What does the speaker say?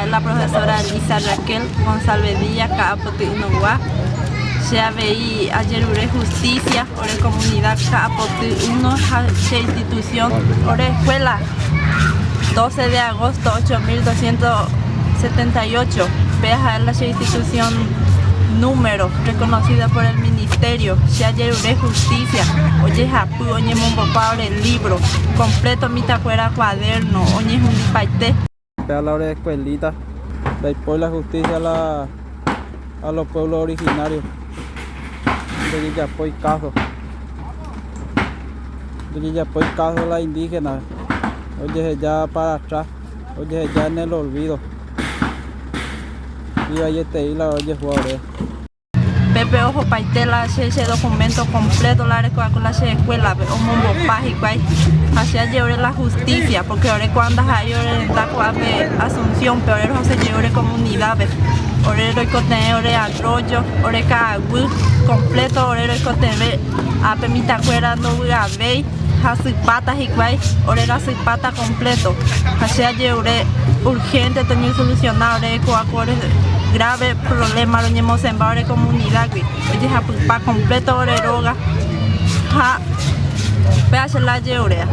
es la profesora Lisa Raquel González Díaz, Capote Unoguá. Ya veí ayer ore justicia, ore comunidad Capote Uno, institución, ore escuela. 12 de agosto 8278. Veja la institución número reconocida por el ministerio. Ya ayer ore justicia. Oye Japu, oye Mombopa, ore libro completo, mitad fuera cuaderno, oye Jundipaite. A la hora de escuelita, de impor la justicia a los pueblos originarios de Guillapo y Caso. De Guillapo y Caso, la indígena. Oye, ya para atrás, oye, ya en el olvido. Y ahí este isla, oye, jugadores. Pepe ojo paitela ese documento completo la con la escuela o mombo págico ahí hacia llevar la justicia porque ahora cuando hay la Asunción peor se lleva comunidades orero y contenido de arroyo oreca completo orero y contenido a permita fuera no voy a ver hace patas y guay orero hace pata completo hacia llevar urgente tener solucionado grave problema lo llevamos en varias comunidades oye para completo oreroga ja pedazo la lleurea.